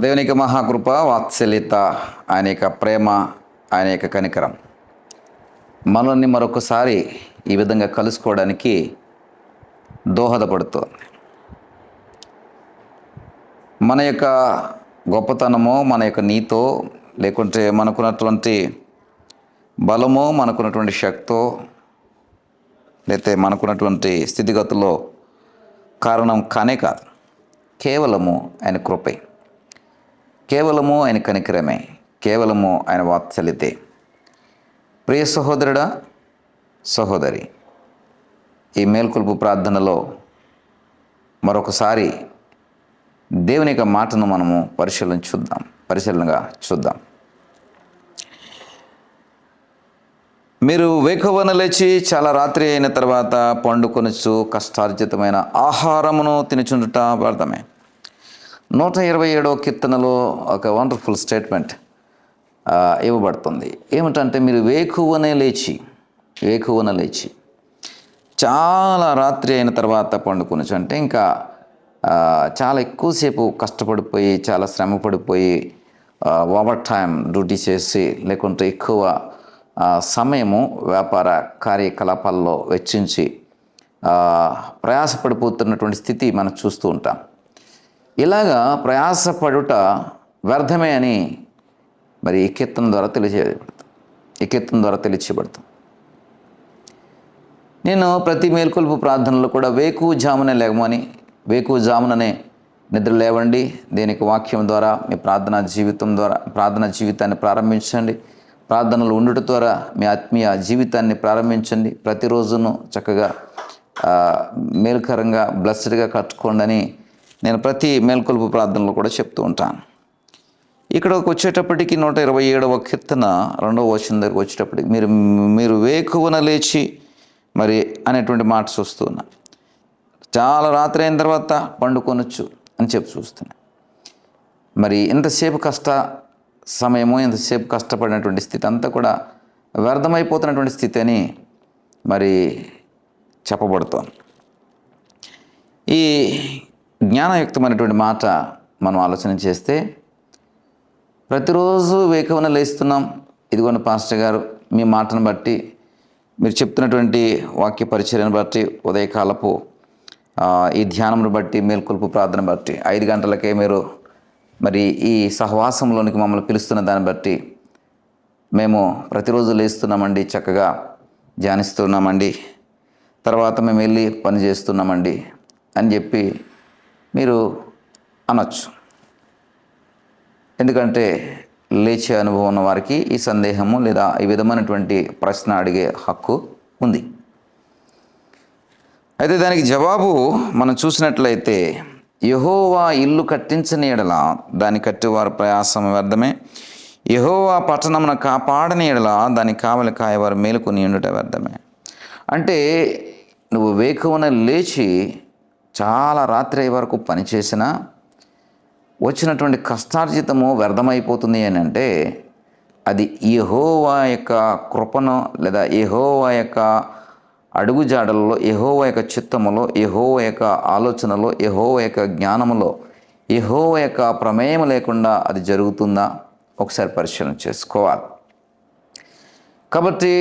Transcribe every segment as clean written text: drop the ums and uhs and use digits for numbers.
దేవుని యొక్క మహాకృప, వాత్సల్యత, ఆయన యొక్క ప్రేమ, ఆయన యొక్క కనికరం మనల్ని మరొకసారి ఈ విధంగా కలుసుకోవడానికి దోహదపడుతుంది. మన యొక్క గొప్పతనమో, మన యొక్క నీతో, లేకుంటే మనకున్నటువంటి బలమో, మనకున్నటువంటి శక్తో, లేకపోతే మనకున్నటువంటి స్థితిగతుల్లో కారణం కానే కాదు. కేవలము ఆయన కృపే, కేవలము ఆయన కనికరమే, కేవలము ఆయన వాత్సల్యతే. ప్రియ సహోదరుడా, సహోదరి, ఈ మేల్కొల్పు ప్రార్థనలో మరొకసారి దేవుని యొక్క మాటను మనము పరిశీలనగా చూద్దాం. మీరు వేకువన లేచి చాలా రాత్రి అయిన తర్వాత పండుకొనుచు కష్టార్జితమైన ఆహారమును తినుచుండుట వ్యర్థమే. 127వ కీర్తనలో ఒక వండర్ఫుల్ స్టేట్మెంట్ ఇవ్వబడుతుంది. ఏమిటంటే, మీరు వేకువనే లేచి చాలా రాత్రి అయిన తర్వాత పండుకొనొచ్చు. అంటే ఇంకా చాలా ఎక్కువసేపు కష్టపడిపోయి, చాలా శ్రమ పడిపోయి, ఓవర్ టైం డ్యూటీ చేసి, లేకుంటే ఎక్కువ సమయము వ్యాపార కార్యకలాపాల్లో వెచ్చించి ప్రయాసపడిపోతున్నటువంటి స్థితి మనం చూస్తూ ఉంటాం. ఇలాగా ప్రయాసపడుట వ్యర్థమే అని మరి ఈ కీర్తన ద్వారా తెలియచేయబడుతుంది. నేను ప్రతి మేల్కొల్పు ప్రార్థనలో కూడా వేకువజాముననే నిద్ర లేవండి, దేనికి వాక్యం ద్వారా మీ ప్రార్థనా జీవితాన్ని ప్రారంభించండి. ప్రార్థనలు ఉండుట ద్వారా మీ ఆత్మీయ జీవితాన్ని ప్రారంభించండి. ప్రతిరోజును చక్కగా మేలుకరంగా బ్లెస్డ్గా కట్టుకోండి అని నేను ప్రతి మేల్కొల్పు ప్రార్థనలో కూడా చెప్తూ ఉంటాను. ఇక్కడికి వచ్చేటప్పటికి 127వ కీర్తన 2వ వచనం దగ్గరకు వచ్చేటప్పటికి మీరు వేకువన లేచి మరి అనేటువంటి మాట చూస్తున్నా. చాలా రాత్రి అయిన తర్వాత పండుకొనొచ్చు అని చెప్పి చూస్తున్నా. మరి ఇంతసేపు ఇంతసేపు కష్టపడినటువంటి స్థితి అంతా కూడా వ్యర్థమైపోతున్నటువంటి స్థితి అని మరి చెప్పబడుతోంది. ఈ జ్ఞానయుక్తమైనటువంటి మాట మనం ఆలోచన చేస్తే, ప్రతిరోజు వేకువన లేస్తున్నాం. ఇదిగోండి పాస్టర్ గారు, మీ మాటను బట్టి, మీరు చెప్తున్నటువంటి వాక్య పరిచర్యను బట్టి, ఉదయకాలపు ఈ ధ్యానమును బట్టి, మేల్కొల్పు ప్రార్థన బట్టి, 5 గంటలకే మీరు మరి ఈ సహవాసంలోనికి మమ్మల్ని పిలుస్తున్న దాన్ని బట్టి మేము ప్రతిరోజు లేస్తున్నామండి, చక్కగా ధ్యానిస్తున్నామండి, తర్వాత మేము వెళ్ళి పని చేస్తున్నామండి అని చెప్పి మీరు అనొచ్చు. ఎందుకంటే లేచే అనుభవం ఉన్న వారికి ఈ సందేహము లేదా ఈ విధమైనటువంటి ప్రశ్న అడిగే హక్కు ఉంది. అయితే దానికి జవాబు మనం చూసినట్లయితే, యెహోవా ఇల్లు కట్టించని ఎడల దాని కట్టేవారు ప్రయాసం వ్యర్థమే, యెహోవా పట్టణమును కాపాడని ఎడల దాని కావలి కాయవారు మేలుకొని ఉండుట వ్యర్థమే. అంటే నువ్వు వేకువన లేచి చాలా రాత్రి అయ్యే వరకు పనిచేసినా వచ్చినటువంటి కష్టార్జితము వ్యర్థమైపోతుంది అని అంటే, అది యెహోవా యొక్క కృపను లేదా యెహోవా యొక్క అడుగుజాడలలో, యెహోవా యొక్క చిత్తములో, యెహోవా యొక్క ఆలోచనలో, యెహోవా యొక్క జ్ఞానములో, యెహోవా యొక్క ప్రమేయం లేకుండా అది జరుగుతుందా ఒకసారి పరిశీలన చేసుకోవాలి. కాబట్టి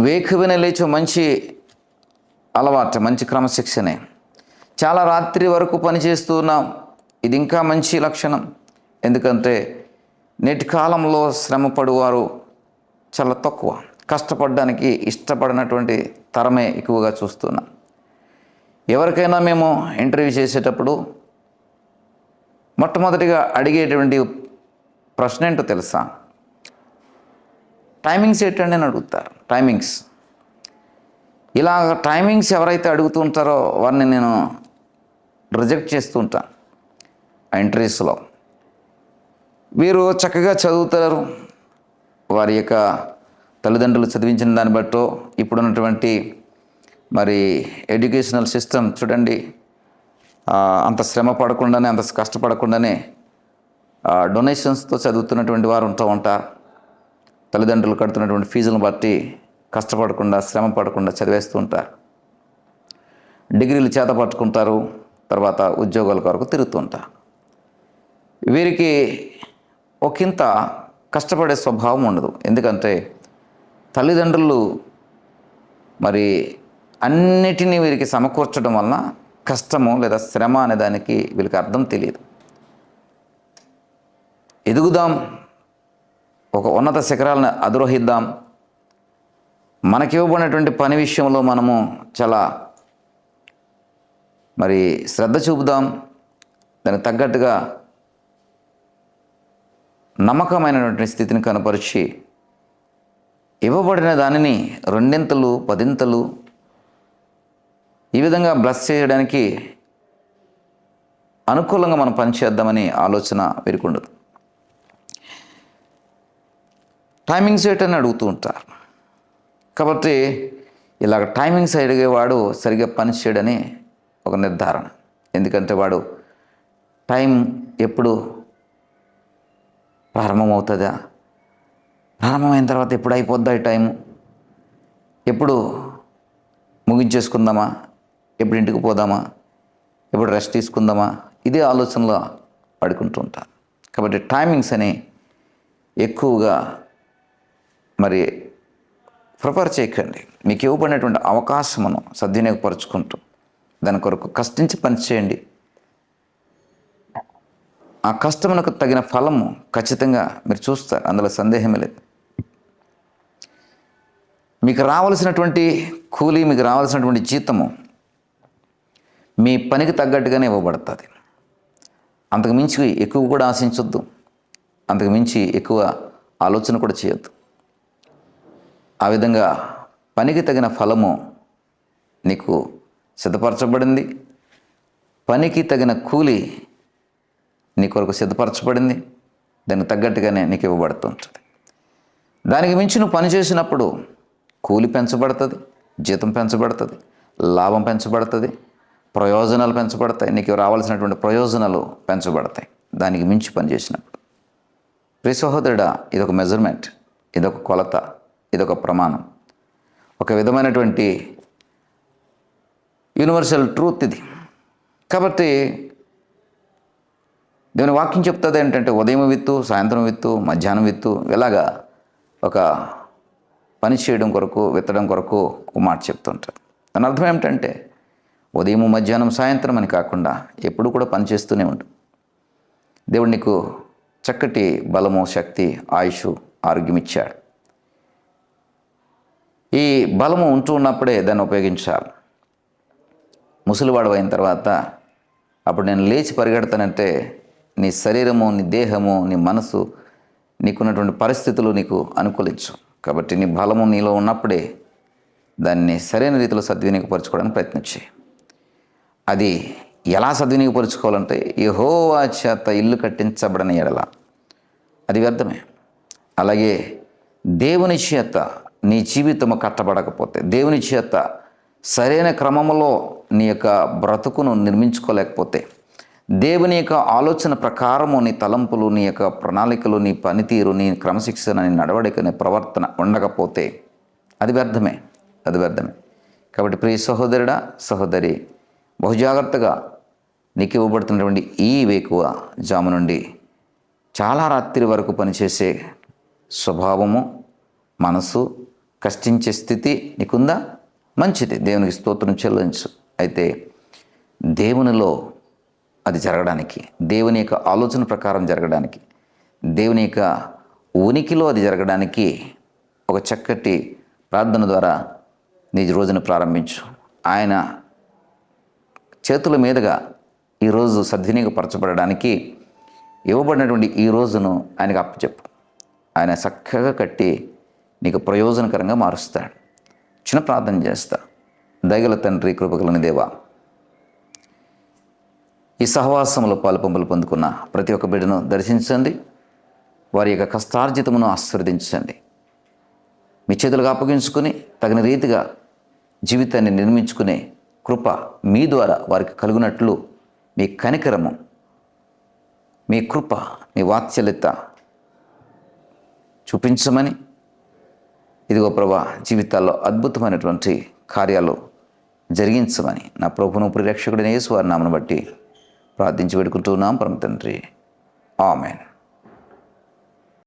వేకువనే లేచి మంచి అలవాటు, మంచి క్రమశిక్షణే. చాలా రాత్రి వరకు పనిచేస్తున్నాం, ఇది ఇంకా మంచి లక్షణం. ఎందుకంటే నేటి కాలంలో శ్రమ పడువారు చాలా తక్కువ, కష్టపడడానికి ఇష్టపడినటువంటి తరమే ఎక్కువగా చూస్తున్నాం. ఎవరికైనా మేము ఇంటర్వ్యూ చేసేటప్పుడు మొట్టమొదటిగా అడిగేటువంటి ప్రశ్న ఏంటో తెలుసా? టైమింగ్స్ ఏంటండి అని అడుగుతారు. ఇలా టైమింగ్స్ ఎవరైతే అడుగుతూ ఉంటారో వారిని నేను రిజెక్ట్ చేస్తూ ఉంటాను ఆ ఇంటర్వ్యూస్లో. వీరు చక్కగా చదువుతారు, వారి యొక్క తల్లిదండ్రులు చదివించిన దాన్ని బట్టో, ఇప్పుడున్నటువంటి మరి ఎడ్యుకేషనల్ సిస్టమ్ చూడండి, అంత శ్రమ పడకుండానే, అంత కష్టపడకుండానే డొనేషన్స్తో చదువుతున్నటువంటి వారు ఉంటారు. తల్లిదండ్రులు కడుతున్నటువంటి ఫీజులను బట్టి కష్టపడకుండా, శ్రమ పడకుండా చదివేస్తూ ఉంటారు. డిగ్రీలు చేత పట్టుకుంటారు, తర్వాత ఉద్యోగాల కొరకు తిరుగుతుంటారు. వీరికి ఒకంత కష్టపడే స్వభావం ఉండదు. ఎందుకంటే తల్లిదండ్రులు మరి అన్నిటినీ వీరికి సమకూర్చడం వలన కష్టము లేదా శ్రమ అనే దానికి వీళ్ళకి అర్థం తెలియదు. ఎదుగుదాం, ఒక ఉన్నత శిఖరాలను అధిరోహిద్దాం, మనకివ్వబడినటువంటి పని విషయంలో మనము చాలా మరి శ్రద్ధ చూపుదాం, దానికి తగ్గట్టుగా నమ్మకమైనటువంటి స్థితిని కనపరిచి ఇవ్వబడిన దానిని రెండింతలు పదింతలు ఈ విధంగా బ్లెస్ చేయడానికి అనుకూలంగా మనం పనిచేద్దామని ఆలోచన వీరికి ఉండదు. టైమింగ్స్ ఏంటని అడుగుతూ ఉంటారు. కాబట్టి ఇలాగ టైమింగ్స్ అడిగేవాడు సరిగ్గా పని చేయడని ఒక నిర్ధారణ. ఎందుకంటే వాడు టైం ఎప్పుడు ప్రారంభమవుతుందా, ప్రారంభమైన తర్వాత ఎప్పుడు అయిపోద్దా ఈ టైము, ఎప్పుడు ముగించేసుకుందామా, ఎప్పుడు ఇంటికి పోదామా, ఎప్పుడు రెస్ట్ తీసుకుందామా, ఇదే ఆలోచనలో పడుకుంటూ ఉంటారు. కాబట్టి టైమింగ్స్ అని ఎక్కువగా మరి ప్రిఫర్ చేయకండి. మీకు ఇవ్వబడినటువంటి అవకాశమును సద్వినియోగపరుచుకుంటూ దాని కొరకు కష్టించి పనిచేయండి. ఆ కష్టమునకు తగిన ఫలము ఖచ్చితంగా మీరు చూస్తారు, అందులో సందేహమే లేదు. మీకు రావాల్సినటువంటి కూలీ, మీకు రావాల్సినటువంటి జీతము మీ పనికి తగ్గట్టుగానే ఇవ్వబడుతుంది. అంతకు మించి ఎక్కువ కూడా ఆశించొద్దు, అంతకు మించి ఎక్కువ ఆలోచన కూడా చేయొద్దు. ఆ విధంగా పనికి తగిన ఫలము నీకు సిద్ధపరచబడింది, పనికి తగిన కూలి నీ కొరకు సిద్ధపరచబడింది, దానికి తగ్గట్టుగానే నీకు ఇవ్వబడుతుంటుంది. దానికి మించి నువ్వు పని చేసినప్పుడు కూలి పెంచబడుతుంది, జీతం పెంచబడుతుంది, లాభం పెంచబడుతుంది, ప్రయోజనాలు పెంచబడతాయి, నీకు రావాల్సినటువంటి ప్రయోజనాలు పెంచబడతాయి దానికి మించి పని చేసినప్పుడు. ప్రియ సహోదరుడా, ఇదొక మెజర్మెంట్, ఇదొక కొలత, ఇదొక ప్రమాణం, ఒక విధమైనటువంటి యూనివర్సల్ ట్రూత్ ఇది. కాబట్టి దేవుని వాక్యం చెప్తుంది ఏంటంటే ఉదయం విత్తు, సాయంత్రం విత్తు, మధ్యాహ్నం విత్తు, ఇలాగా ఒక పని చేయడం కొరకు, విత్తడం కొరకు ఒక మాట చెప్తుంటారు. దాని అర్థం ఏమిటంటే ఉదయం, మధ్యాహ్నం, సాయంత్రం అని కాకుండా ఎప్పుడు కూడా పని చేస్తూనే ఉండు. దేవుడు నీకు చక్కటి బలము, శక్తి, ఆయుష్, ఆరోగ్యం ఇచ్చాడు. ఈ బలము ఉంటూ ఉన్నప్పుడే దాన్ని ఉపయోగించాలి. ముసలివాడు అయిన తర్వాత అప్పుడు నేను లేచి పరిగెడతానంటే నీ శరీరము, నీ దేహము, నీ మనసు, నీకున్నటువంటి పరిస్థితులు నీకు అనుకూలించు. కాబట్టి నీ బలము నీలో ఉన్నప్పుడే దాన్ని సరైన రీతిలో సద్వినియోగపరచుకోవడానికి ప్రయత్నించే. అది ఎలా సద్వినియోగపరచుకోవాలంటే యెహోవా చేత ఇల్లు కట్టించబడని ఎడల అది వ్యర్థమే. అలాగే దేవుని చేత నీ జీవితము కట్టబడకపోతే, దేవుని చేత సరైన క్రమంలో నీ యొక్క బ్రతుకును నిర్మించుకోలేకపోతే, దేవుని యొక్క ఆలోచన ప్రకారము నీ తలంపులు, నీ యొక్క ప్రణాళికలు, నీ పనితీరు, నీ క్రమశిక్షణ, నీ నడవడిక, నీ ప్రవర్తన ఉండకపోతే అది వ్యర్థమే, అది వ్యర్థమే. కాబట్టి ప్రియ సహోదరుడా, సహోదరి, బహుజాగ్రత్తగా నీకు ఇవ్వబడుతున్నటువంటి ఈ వేకువ జాము నుండి చాలా రాత్రి వరకు పనిచేసే స్వభావము, మనసు, కష్టించే స్థితి నీకుందా? మంచిది, దేవునికి స్తోత్రం చెల్లించు. అయితే దేవునిలో అది జరగడానికి, దేవుని యొక్క ఆలోచన ప్రకారం జరగడానికి, దేవుని యొక్క ఉనికిలో అది జరగడానికి ఒక చక్కటి ప్రార్థన ద్వారా నీ రోజును ప్రారంభించు. ఆయన చేతుల మీదుగా ఈరోజు సద్వినియోగపరచబడడానికి ఇవ్వబడినటువంటి ఈ రోజును ఆయనకు అప్పచెప్పు. ఆయన చక్కగా కట్టి నీకు ప్రయోజనకరంగా మారుస్తాడు. చిన్న ప్రార్థన చేస్తా. దయగల తండ్రి, కృపగలని దేవా, ఈ సహవాసంలో పాలుపంపులు పొందుకున్న ప్రతి ఒక్క బిడ్డను దర్శించండి, వారి యొక్క కష్టార్జితమును ఆశీర్వదించండి. మీ చేతులకు అప్పగించుకొని తగిన రీతిగా జీవితాన్ని నిర్మించుకునే కృప మీ ద్వారా వారికి కలుగునట్లు మీ కనికరము, మీ కృప, మీ వాత్సల్యత చూపించమని, ఇదిగో ప్రభా, జీవితాల్లో అద్భుతమైనటువంటి కార్యాలు జరిగించమని నా ప్రభువును ప్రియరక్షకుడైన యేసు వారి నామమును బట్టి ప్రార్థించి వేడుకుంటున్నాం పరమ తండ్రి. ఆమేన్.